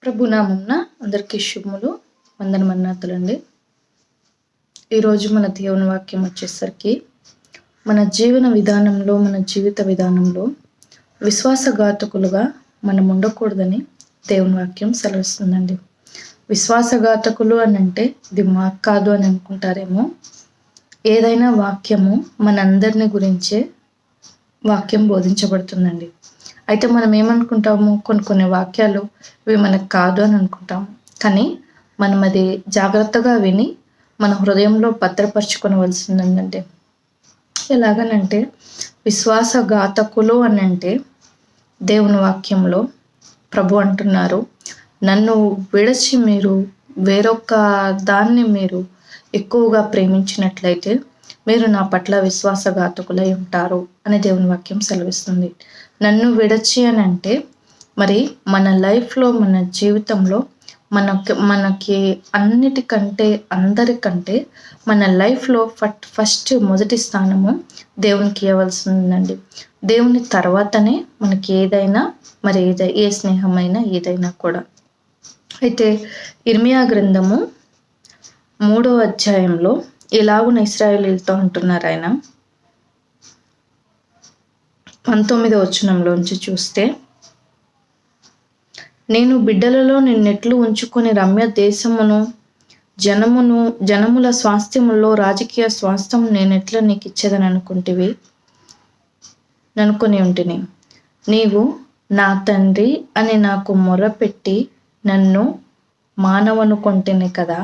ప్రభునామంన అందరికీ శుభములు, వందనమన్నాతులండి. ఈరోజు మన దేవుని వాక్యం వచ్చేసరికి మన జీవన విధానంలో, మన జీవిత విధానంలో విశ్వాసఘాతకులుగా మనం ఉండకూడదని దేవుని వాక్యం సెలవిస్తుందండి. విశ్వాసఘాతకులు అని అంటే ఇది మాకు కాదు అని అనుకుంటారేమో. ఏదైనా వాక్యము మనందరిని గురించే వాక్యం బోధించబడుతుందండి. అయితే మనం ఏమనుకుంటాము, కొన్ని వాక్యాలు ఇవి మనకు కాదు అని అనుకుంటాము. కానీ మనం అది జాగ్రత్తగా విని మన హృదయంలో భద్రపరచుకోవలసిందంటే ఎలాగనంటే, విశ్వాసఘాతకులు అని అంటే దేవుని వాక్యంలో ప్రభు అంటున్నారు, నన్ను విడిచి మీరు వేరొక దాన్ని మీరు ఎక్కువగా ప్రేమించినట్లయితే మీరు నా పట్ల విశ్వాసఘాతకులై ఉంటారు అని దేవుని వాక్యం సెలవిస్తుంది. నన్ను విడచి అని అంటే మరి మన లైఫ్లో, మన జీవితంలో మనకి అన్నిటికంటే అందరికంటే మన లైఫ్లో ఫస్ట్ మొదటి స్థానము దేవునికి ఇవ్వవలసిందండి. దేవుని తర్వాతనే మనకి ఏదైనా మరి ఏ స్నేహమైనా ఏదైనా కూడా. అయితే ఇర్మియా గ్రంథము 3వ అధ్యాయంలో ఇలాగున ఇశ్రాయేలీయులతో అంటున్నారు ఆయన. 19వ వచనంలోంచి చూస్తే, నేను బిడ్డలలో నిన్నెట్లు ఉంచుకొని రమ్య దేశమును జనముల స్వాస్థ్యములో రాజకీయ స్వాస్థ్యం నేనెట్లా నీకు ఇచ్చేదని అనుకొని ఉంటిని. నీవు నా తండ్రి అని నాకు మొర్రపెట్టి నన్ను మానవనుకొంటిని కదా.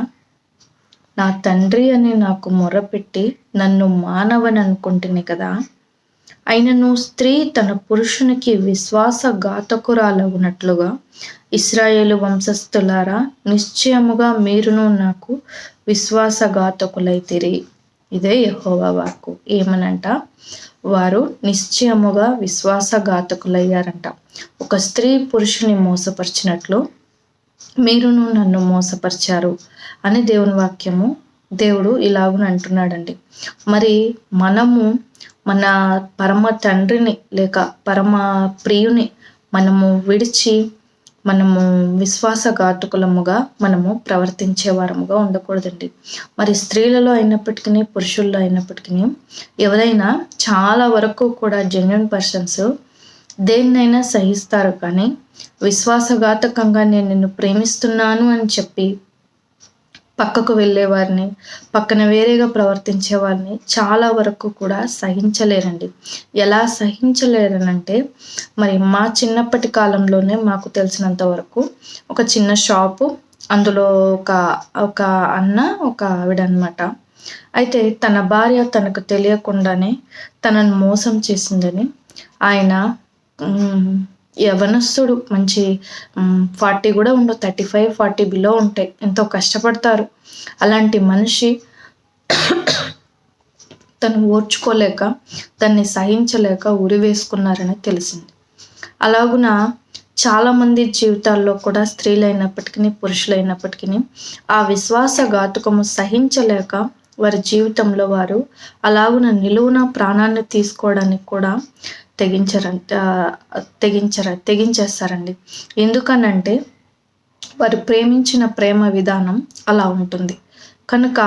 నా తండ్రి అని నాకు మొర్రపెట్టి నన్ను మానవని అనుకుంటుని కదా. అయినను స్త్రీ తన పురుషునికి విశ్వాసఘాతకురాలగునట్లుగా ఇశ్రాయేలు వంశస్థులారా, నిశ్చయముగా మీరును నాకు విశ్వాసఘాతకులైతిరి. ఇదే యెహోవా వాక్కు. ఏమనంట, వారు నిశ్చయముగా విశ్వాసఘాతకులయ్యారంట. ఒక స్త్రీ పురుషుని మోసపరిచినట్లు మీరును నన్ను మోసపరిచారు అని దేవుని వాక్యము దేవుడు ఇలాగున అంటున్నాడండి. మరి మనము మన పరమ తండ్రిని లేక పరమ ప్రియుని మనము విడిచి మనము విశ్వాసఘాతకులముగా మనము ప్రవర్తించే వారముగా ఉండకూడదండి. మరి స్త్రీలలో అయినప్పటికీ, పురుషుల్లో అయినప్పటికీ ఎవరైనా చాలా వరకు కూడా జెన్యూన్ పర్సన్స్ దేన్నైనా సహిస్తారు. కానీ విశ్వాసఘాతకంగా నేను నిన్ను ప్రేమిస్తున్నాను అని చెప్పి పక్కకు వెళ్ళేవారిని, పక్కన వేరేగా ప్రవర్తించే వారిని చాలా వరకు కూడా సహించలేరండి. ఎలా సహించలేరనంటే, మరి మా చిన్నప్పటి కాలంలోనే మాకు తెలిసినంత వరకు ఒక చిన్న షాపు, అందులో ఒక అన్న ఒక ఆవిడ అనమాట. అయితే తన భార్య తనకు తెలియకుండానే తనను మోసం చేసిందని ఆయన యవనస్తుడు, మంచి 40 కూడా ఉండవు, 35-40 బిలో ఉంటాయి, ఎంతో కష్టపడతారు. అలాంటి మనిషి తను ఓర్చుకోలేక, దాన్ని సహించలేక ఉరి వేసుకున్నారని తెలిసింది. అలాగున చాలామంది జీవితాల్లో కూడా స్త్రీలైనప్పటికీ, పురుషులైనప్పటికీ ఆ విశ్వాసఘాతకము సహించలేక వారి జీవితంలో వారు అలాగున నిలువున ప్రాణాన్ని తీసుకోవడానికి కూడా తెగించేస్తారండి. ఎందుకనంటే వారు ప్రేమించిన ప్రేమ విధానం అలా ఉంటుంది. కనుక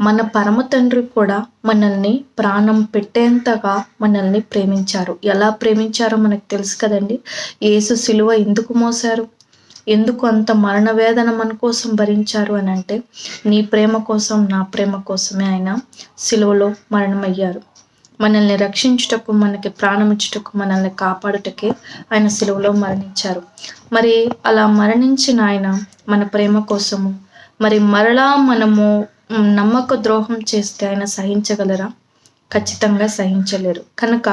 మన పరమ తండ్రి కూడా మనల్ని ప్రాణం పెట్టేంతగా మనల్ని ప్రేమించారు. ఎలా ప్రేమించారో మనకు తెలుసు కదండి. యేసు సిలువ ఎందుకు మోసారు, ఎందుకు అంత మరణ వేదన మన కోసం భరించారు అని అంటే, నీ ప్రేమ కోసం, నా ప్రేమ కోసమే ఆయన సిలువలో మరణమయ్యారు. మనల్ని రక్షించుటకు, మనకి ప్రాణం ఇచ్చుటకు, మనల్ని కాపాడుటకే ఆయన సిలువలో మరణించారు. మరి అలా మరణించిన ఆయన మన ప్రేమ కోసము మరి మరలా మనము నమ్మక ద్రోహం చేస్తే ఆయన సహించగలరా? ఖచ్చితంగా సహించలేరు. కనుక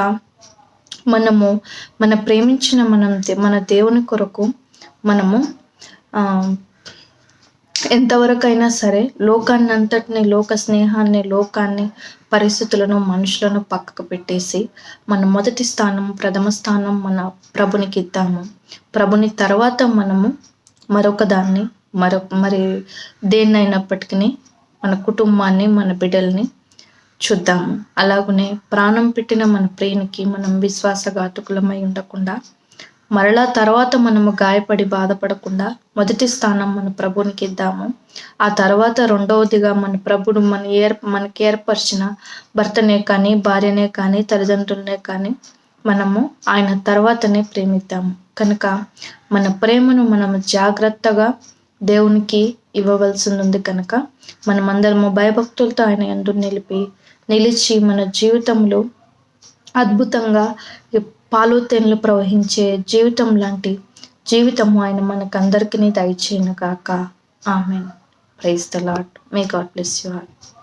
మనము మన ప్రేమించిన మన దేవుని కొరకు మనము ఎంతవరకైనా సరే లోకాన్ని అంతటిని, లోక స్నేహాన్ని, లోకాన్ని, పరిస్థితులను, మనుషులను పక్కకు పెట్టేసి మన మొదటి స్థానం, ప్రథమ స్థానం మన ప్రభునికి ఇద్దాము. ప్రభుని తర్వాత మనము మరొక దాన్ని మరి దేన్నైనప్పటికీ మన కుటుంబాన్ని, మన బిడ్డల్ని చూద్దాము. అలాగనే ప్రాణం పెట్టిన మన ప్రియునికి మనం విశ్వాసఘాతకులమై ఉండకుండా మరలా తర్వాత మనము గాయపడి బాధపడకుండా మొదటి స్థానం మన ప్రభునికి ఇద్దాము. ఆ తర్వాత రెండవదిగా మన ప్రభుడు మనకి ఏర్పరిచిన భర్తనే కానీ, భార్యనే కానీ, తల్లిదండ్రులనే కానీ మనము ఆయన తర్వాతనే ప్రేమిద్దాము. కనుక మన ప్రేమను మనము జాగ్రత్తగా దేవునికి ఇవ్వవలసి ఉంది. కనుక మనమందరము భయభక్తులతో ఆయన యందు నిలిచి మన జీవితంలో అద్భుతంగా పాలు తేనెలు ప్రవహించే జీవితం లాంటి జీవితము ఆయన మనకందరికీ దయచేయును గాక. Amen. Praise the lord. May God bless you all.